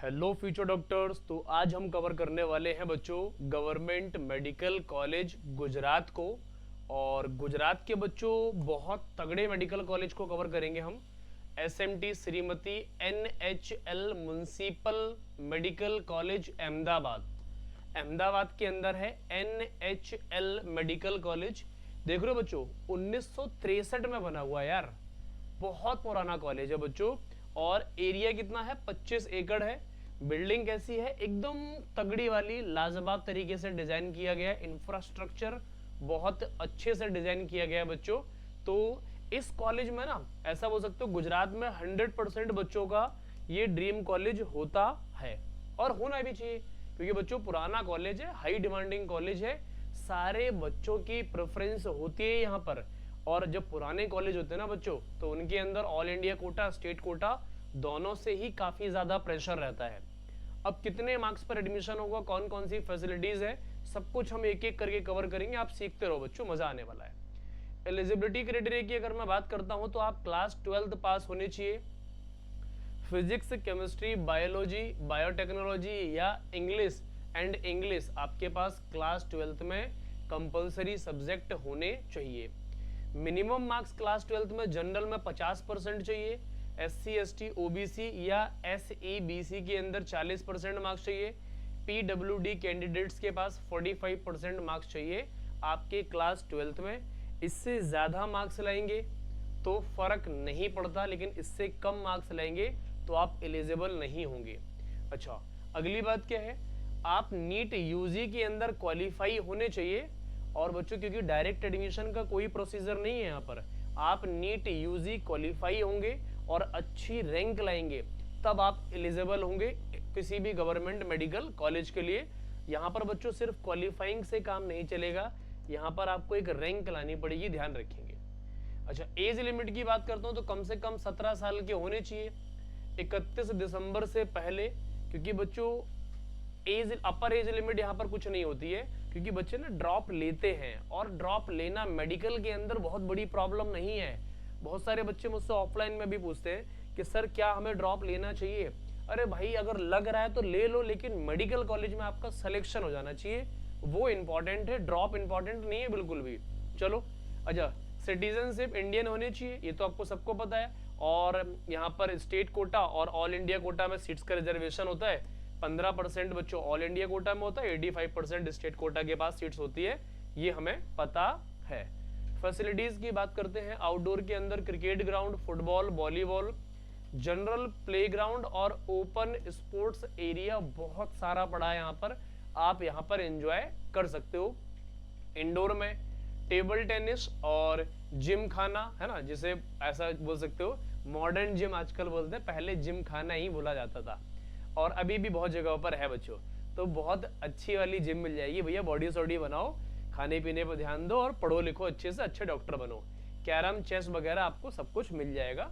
Hello future doctors. तो आज हम कवर करने वाले हैं बच्चों गवर्नमेंट मेडिकल कॉलेज गुजरात को। और गुजरात के बच्चों बहुत तगड़े मेडिकल कॉलेज को कवर करेंगे हम। SMT Shrimati NHL municipal medical college Ahmedabad. Ahmedabad के अंदर है एनएचएल मेडिकल कॉलेज। देख रहे हो बच्चों 1963 में बना हुआ है यार, बहुत पुराना कॉलेज है बच्चों। और एरिया कितना है, 25 एकड़ है। बिल्डिंग कैसी है, एकदम तगड़ी वाली, लाजवाब तरीके से डिजाइन किया गया है। इंफ्रास्ट्रक्चर बहुत अच्छे से डिजाइन किया गया है बच्चों। तो इस कॉलेज में ना ऐसा बोल सकते हो गुजरात में 100% बच्चों का ये ड्रीम कॉलेज होता है और होना भी चाहिए, क्योंकि बच्चों पुराना कॉलेज है, हाई डिमांडिंग कॉलेज है, सारे बच्चों की प्रेफरेंस होती है यहाँ पर। और जब पुराने कॉलेज होते हैं ना बच्चों, तो उनके अंदर all India quota, state quota दोनों से ही काफी ज्यादा प्रेशर रहता है। अब कितने मार्क्स पर एडमिशन होगा, कौन कौन सी फैसिलिटीज है, सब कुछ हम एक एक करके कवर करेंगे। आप सीखते रहो बच्चों, मजा आने वाला है। एलिजिबिलिटी क्राइटेरिया की अगर मैं बात करता हूं तो आप क्लास 12th पास होने चाहिए। फिजिक्स, केमिस्ट्री, बायोलॉजी, बायोटेक्नोलॉजी या इंग्लिश एंड इंग्लिश आपके पास क्लास 12th में कंपलसरी सब्जेक्ट होने चाहिए। मिनिमम मार्क्स क्लास 12th में जनरल में 50% चाहिए। SC, ST, OBC या SEBC के अंदर 40% मार्क्स चाहिए। PWD कैंडिडेट्स के पास 45% मार्क्स चाहिए आपके क्लास 12th में। इससे ज़्यादा मार्क्स लाएंगे तो फर्क नहीं पड़ता, लेकिन इससे कम मार्क्स लाएंगे तो आप एलिजिबल नहीं होंगे। अच्छा, अगली बात क्या है, आप नीट यूजी के अंदर क्वालिफाई होने चाहिए। और बच्चों क्योंकि डायरेक्ट एडमिशन का कोई प्रोसीजर नहीं है यहाँ पर, आप नीट यूजी क्वालिफाई होंगे और अच्छी रैंक लाएंगे तब आप एलिजिबल होंगे किसी भी गवर्नमेंट मेडिकल कॉलेज के लिए। यहाँ पर बच्चों सिर्फ क्वालिफाइंग से काम नहीं चलेगा, यहाँ पर आपको एक रैंक लानी पड़ेगी, ध्यान रखेंगे। अच्छा, एज लिमिट की बात करता हूँ तो कम से कम 17 साल के होने चाहिए 31 दिसंबर से पहले, क्योंकि बच्चों अपर एज लिमिट यहाँ पर कुछ नहीं होती है, क्योंकि बच्चे ना ड्रॉप लेते हैं और ड्रॉप लेना मेडिकल के अंदर बहुत बड़ी प्रॉब्लम नहीं है। बहुत सारे बच्चे मुझसे ऑफलाइन में भी पूछते हैं कि सर क्या हमें ड्रॉप लेना चाहिए। अरे भाई, अगर लग रहा है तो ले लो, लेकिन मेडिकल कॉलेज में आपका सिलेक्शन हो जाना चाहिए, वो इंपॉर्टेंट है, ड्रॉप इंपॉर्टेंट नहीं है बिल्कुल भी। चलो, अच्छा, सिटीजनशिप इंडियन होनी चाहिए, ये तो आपको सबको पता है। और यहाँ पर स्टेट कोटा और ऑल इंडिया कोटा में सीट्स का रिजर्वेशन होता है। 15% बच्चों ऑल इंडिया कोटा में होता है, 85% स्टेट कोटा के पास सीट्स होती है, ये हमें पता है। फैसिलिटीज की बात करते हैं, आउटडोर के अंदर cricket ground, football, volleyball, general playground और ओपन स्पोर्ट्स एरिया बहुत सारा पड़ा है यहाँ पर, आप यहाँ पर एंजॉय कर सकते हो। इंडोर में टेबल टेनिस और जिम खाना है ना, जिसे ऐसा बोल सकते हो मॉडर्न जिम आजकल बोलते हैं, पहले जिम खाना ही बोला जाता था और अभी भी बहुत जगहों पर है बच्चों। तो बहुत अच्छी वाली जिम मिल जाएगी भैया, बॉडी सॉडी बनाओ, खाने पीने पर ध्यान दो और पढ़ो लिखो अच्छे से, अच्छे डॉक्टर बनो। कैरम, चेस वगैरह आपको सब कुछ मिल जाएगा।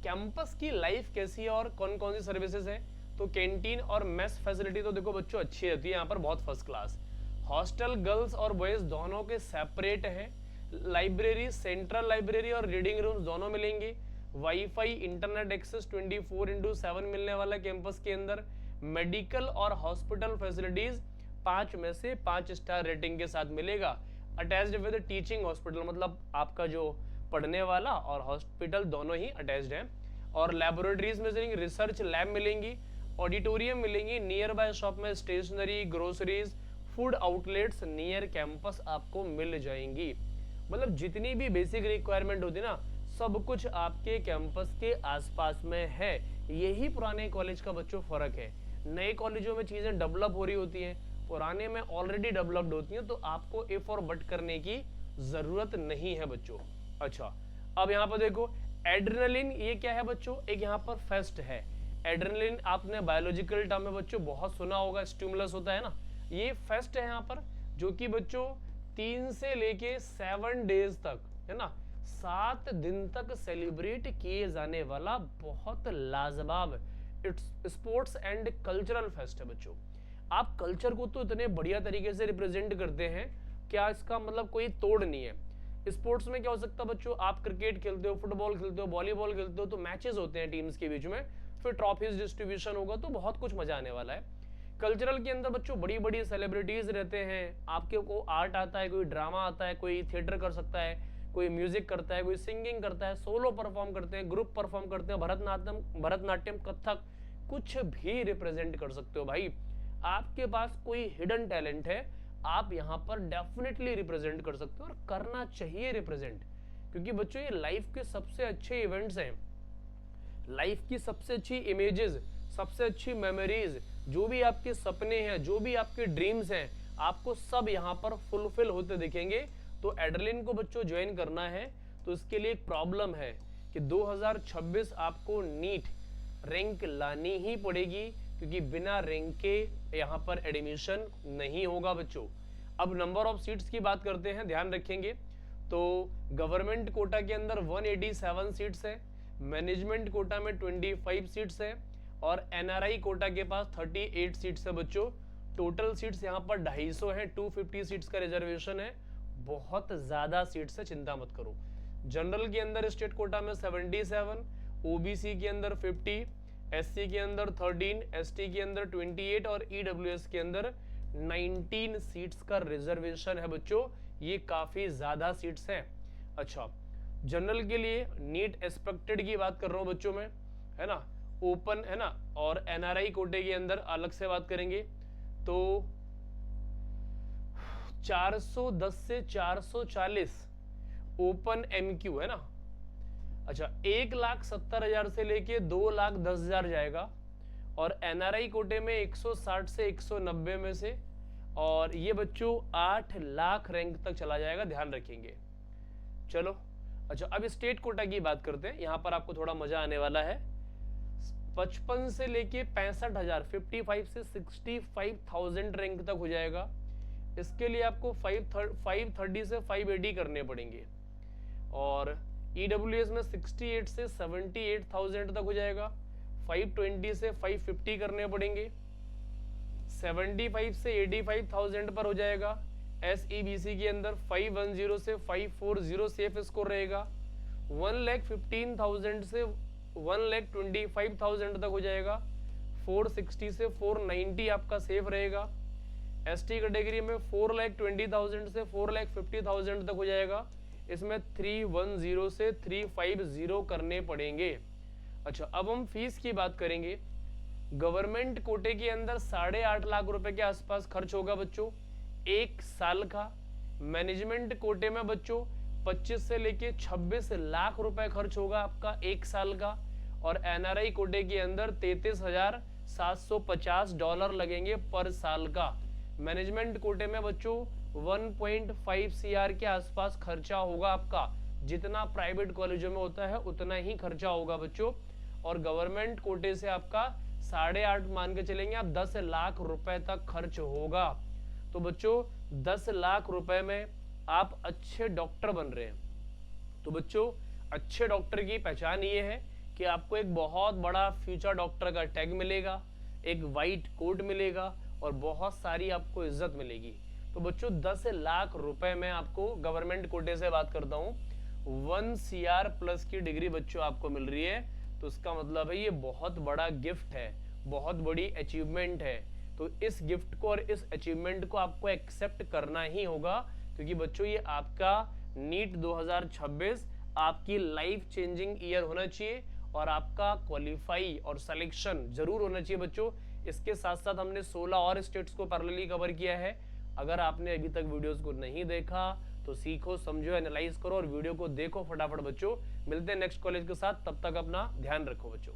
कैंपस की लाइफ कैसी है और कौन कौन सी सर्विसेज है, तो कैंटीन और मेस फैसिलिटी तो देखो बच्चों अच्छी रहती है यहाँ पर, बहुत फर्स्ट क्लास। हॉस्टल गर्ल्स और बॉयज दोनों के सेपरेट है। लाइब्रेरी, सेंट्रल लाइब्रेरी और रीडिंग रूम्स दोनों मिलेंगे। वाईफाई, इंटरनेट एक्सेस 24/7 मिलने वाला कैंपस के अंदर। मेडिकल और हॉस्पिटल फैसिलिटीज 5 में से 5 स्टार रेटिंग के साथ मिलेगा। अटैच्ड विद टीचिंग हॉस्पिटल, मतलब आपका जो पढ़ने वाला और हॉस्पिटल दोनों ही अटैच्ड हैं। और लैबोरेटरीज में रिसर्च लैब मिलेंगी, ऑडिटोरियम मिलेंगी, नियर बाय शॉप में stationery, groceries, food outlets near campus आपको मिल जाएंगी। मतलब जितनी भी बेसिक रिक्वायरमेंट होती है ना, सब कुछ आपके कैंपस के आसपास में है। यही पुराने कॉलेज का बच्चों फर्क है। नए कॉलेजों में चीजें डेवलप हो रही होती हैं, पुराने में ऑलरेडी डेवलप्ड होती हैं, तो आपको इफ और बट करने की जरूरत नहीं है बच्चों। अच्छा, अब यहाँ पर देखो एड्रेनलिन, ये क्या है बच्चों, एक यहाँ पर फेस्ट है। एड्रेनलिन आपने बायोलॉजिकल टर्म में बच्चों बहुत सुना होगा, स्टिमुलस होता है ना, ये फेस्ट है यहाँ पर, जो कि बच्चों 3 से लेके 7 डेज तक है ना, 7 दिन तक सेलिब्रेट किए जाने वाला बहुत लाजवाब स्पोर्ट्स एंड कल्चरल फेस्ट है बच्चों। आप कल्चर को तो इतने बढ़िया तरीके से रिप्रेजेंट करते हैं, क्या इसका मतलब कोई तोड़ नहीं है। स्पोर्ट्स में क्या हो सकता है बच्चों, आप क्रिकेट खेलते हो, फुटबॉल खेलते हो, वॉलीबॉल खेलते हो, तो मैचेस होते हैं टीम्स के बीच में, फिर ट्रॉफीज डिस्ट्रीब्यूशन होगा, तो बहुत कुछ मजा आने वाला है। कल्चरल के अंदर बच्चों बड़ी बड़ी सेलिब्रिटीज रहते हैं, आपके को आर्ट आता है, कोई ड्रामा आता है, कोई थिएटर कर सकता है, कोई म्यूजिक करता है, कोई सिंगिंग करता है, सोलो परफॉर्म करते हैं, ग्रुप परफॉर्म करते हैं, भरतनाट्यम, कथक, कुछ भी रिप्रेजेंट कर सकते हो भाई। आपके पास कोई हिडन टैलेंट है, आप यहाँ पर डेफिनेटली रिप्रेजेंट कर सकते हो और करना चाहिए रिप्रेजेंट, क्योंकि बच्चों ये लाइफ के सबसे अच्छे इवेंट्स हैं, लाइफ की सबसे अच्छी इमेजेस, सबसे अच्छी मेमोरीज, जो भी आपके सपने हैं, जो भी आपके ड्रीम्स हैं, आपको सब यहाँ पर फुलफिल होते दिखेंगे। तो एड्रेनलिन को बच्चों ज्वाइन करना है, तो इसके लिए एक प्रॉब्लम है कि 2026 आपको नीट रैंक लानी ही पड़ेगी, क्योंकि बिना रैंक के यहाँ पर एडमिशन नहीं होगा बच्चों। अब नंबर ऑफ सीट्स की बात करते हैं, ध्यान रखेंगे। तो गवर्नमेंट कोटा के अंदर 187 सीट्स है, मैनेजमेंट कोटा में 25 सीट्स है और एनआरआई कोटा के पास 38 सीट्स है बच्चों। टोटल सीट्स यहाँ पर 250 है, 250 सीट्स का रिजर्वेशन है, बहुत ज्यादा सीट्स है, चिंता मत करो। जनरल के अंदर स्टेट कोटा में 77, ओबीसी के अंदर 50, एससी के अंदर 13, एसटी के अंदर 28 और ईडब्ल्यूएस के अंदर 19 सीट्स का रिजर्वेशन है बच्चों। ये काफी ज्यादा सीट्स हैं। अच्छा, जनरल के लिए नीट एक्सपेक्टेड की बात कर रहा हूं बच्चों में, है ना, ओपन है ना, और एनआरआई कोटे के अंदर अलग से बात करेंगे तो 410 से 440 ओपन एमक्यू है ना। अच्छा, 1,70,000 से लेके 2,10,000 जाएगा और एनआरआई कोटे में 160 से 190 में से, और ये बच्चों 8 लाख रैंक तक चला जाएगा, ध्यान रखेंगे। चलो अच्छा, अब स्टेट कोटा की बात करते हैं, यहां पर आपको थोड़ा मजा आने वाला है। 55 से लेके 65,000, 55 से 65,000 रैंक तक हो जाएगा। इसके लिए आपको 530 से 580 करने पड़ेंगे और ईडब्ल्यूएस में 68 से 78,000 तक हो जाएगा, 520 से 550 करने पड़ेंगे, 75 से 85,000 पर हो जाएगा। एसईबीसी के अंदर 510 से 540 सेफ स्कोर रहेगा, 1,15,000 से 1,25,000 तक हो जाएगा, 460 से 490 आपका सेफ रहेगा। एसटी कैटेगरी में 4,20,000 से 4,50,000 तक हो जाएगा, इसमें 310 से 350 करने पड़ेंगे। अच्छा, अब हम फीस की बात करेंगे। गवर्नमेंट कोटे के अंदर 8.5 लाख रुपए के आसपास खर्च होगा बच्चों, 1 साल का। मैनेजमेंट कोटे में बच्चों 25 से लेके 26 लाख रुपए खर्च होगा आपका 1 साल का, और एनआरआई कोटे के अंदर $33,750 लगेंगे पर साल का। मैनेजमेंट कोटे में बच्चों 1.5 CR के आसपास खर्चा होगा आपका, जितना प्राइवेट कॉलेजों में होता है उतना ही खर्चा होगा बच्चों। और गवर्नमेंट कोटे से आपका 8.5 मान के चलेंगे आप, 10 लाख रुपए तक खर्च होगा। तो बच्चों 10 लाख रुपए में आप अच्छे डॉक्टर बन रहे हैं। तो बच्चों अच्छे डॉक्टर की पहचान ये है कि आपको एक बहुत बड़ा फ्यूचर डॉक्टर का टैग मिलेगा, एक वाइट कोट मिलेगा और बहुत सारी आपको इज्जत मिलेगी। तो बच्चों 10 लाख रुपए में आपको गवर्नमेंट कोटे से बात करता हूँ 1 CR प्लस की डिग्री बच्चों आपको मिल रही है। तो इसका मतलब है ये बहुत बड़ा गिफ्ट है, बहुत बड़ी अचीवमेंट है। तो इस गिफ्ट को और इस अचीवमेंट को आपको एक्सेप्ट करना ही होगा, क्योंकि बच्चों ये आपका नीट 2026 आपकी लाइफ चेंजिंग ईयर होना चाहिए और आपका क्वालिफाई और सिलेक्शन जरूर होना चाहिए बच्चों। इसके साथ साथ हमने 16 और स्टेट्स को पैरेलली कवर किया है। अगर आपने अभी तक वीडियोस को नहीं देखा तो सीखो, समझो, एनालाइज करो और वीडियो को देखो फटाफट बच्चों। मिलते हैं नेक्स्ट कॉलेज के साथ, तब तक अपना ध्यान रखो बच्चों।